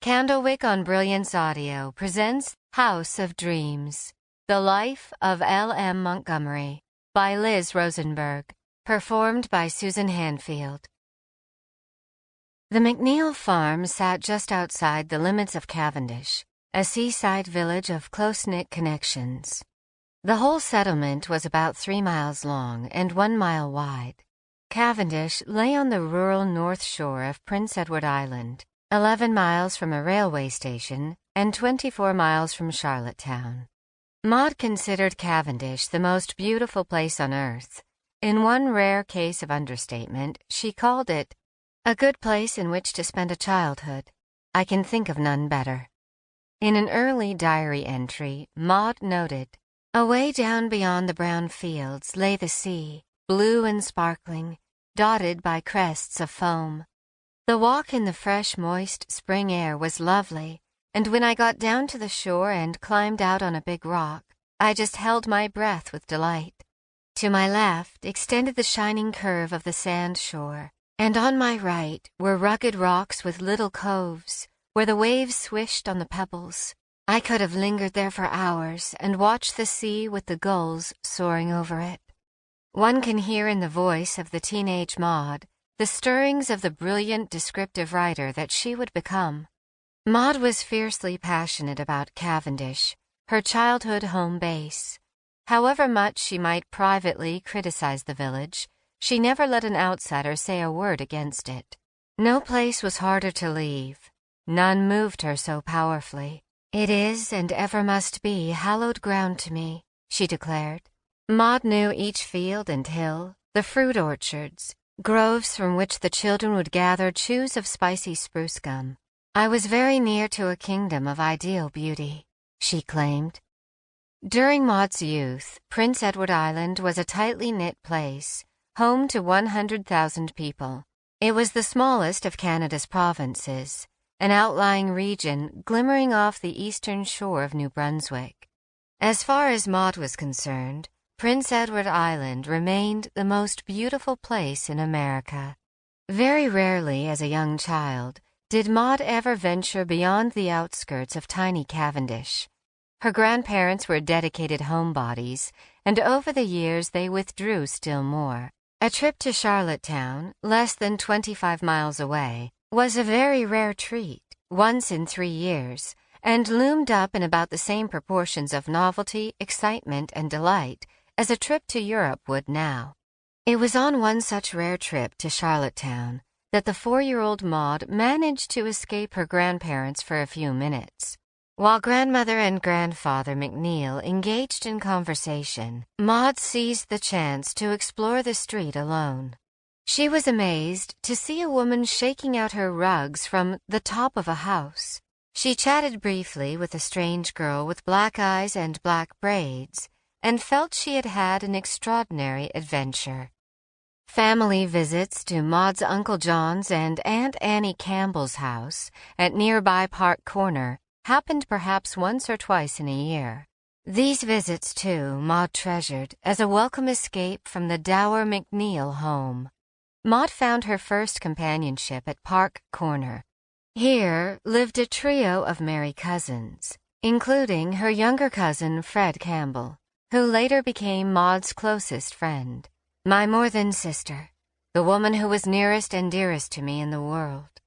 Candlewick on Brilliance Audio presents House of Dreams, The Life of L.M. Montgomery by Liz Rosenberg, performed by Susan Hanfield. The McNeil farm sat just outside the limits of Cavendish, a seaside village of close-knit connections. The whole settlement was about 3 miles long and 1 mile wide. Cavendish lay on the rural north shore of Prince Edward Island, 11 miles from a railway station and 24 miles from Charlottetown. Maud considered Cavendish the most beautiful place on earth. In one rare case of understatement, she called it a good place in which to spend a childhood. I can think of none better. In an early diary entry, Maud noted, "Away down beyond the brown fields lay the sea, blue and sparkling, dotted by crests of foam. The walk in the fresh, moist spring air was lovely, and when I got down to the shore and climbed out on a big rock, I just held my breath with delight. To my left extended the shining curve of the sand shore, and on my right were rugged rocks with little coves, where the waves swished on the pebbles. I could have lingered there for hours and watched the sea with the gulls soaring over it." One can hear in the voice of the teenage Maud the stirrings of the brilliant descriptive writer that she would become. Maud was fiercely passionate about Cavendish, her childhood home base. However much she might privately criticize the village, she never let an outsider say a word against it. No place was harder to leave. None moved her so powerfully. "It is and ever must be hallowed ground to me," she declared. Maud knew each field and hill, the fruit orchards, groves from which the children would gather chews of spicy spruce gum. "I was very near to a kingdom of ideal beauty," she claimed. During Maud's youth, Prince Edward Island was a tightly knit place, home to 100,000 people. It was the smallest of Canada's provinces, an outlying region glimmering off the eastern shore of New Brunswick. As far as Maud was concerned, Prince Edward Island remained the most beautiful place in America. Very rarely as a young child did Maud ever venture beyond the outskirts of tiny Cavendish. Her grandparents were dedicated homebodies, and over the years they withdrew still more. A trip to Charlottetown, less than 25 miles away, was a very rare treat, once in 3 years, and loomed up in about the same proportions of novelty, excitement, and delight as a trip to Europe would now. It was on one such rare trip to Charlottetown that the 4-year-old Maud managed to escape her grandparents for a few minutes. While grandmother and grandfather McNeil engaged in conversation, Maud seized the chance to explore the street alone. She was amazed to see a woman shaking out her rugs from the top of a house. She chatted briefly with a strange girl with black eyes and black braids, and felt she had had an extraordinary adventure. Family visits to Maud's Uncle John's and Aunt Annie Campbell's house at nearby Park Corner happened perhaps once or twice in a year. These visits, too, Maud treasured as a welcome escape from the dour McNeil home. Maud found her first companionship at Park Corner. Here lived a trio of merry cousins, including her younger cousin Fred Campbell, who later became Maud's closest friend. "My more than sister, the woman who was nearest and dearest to me in the world,"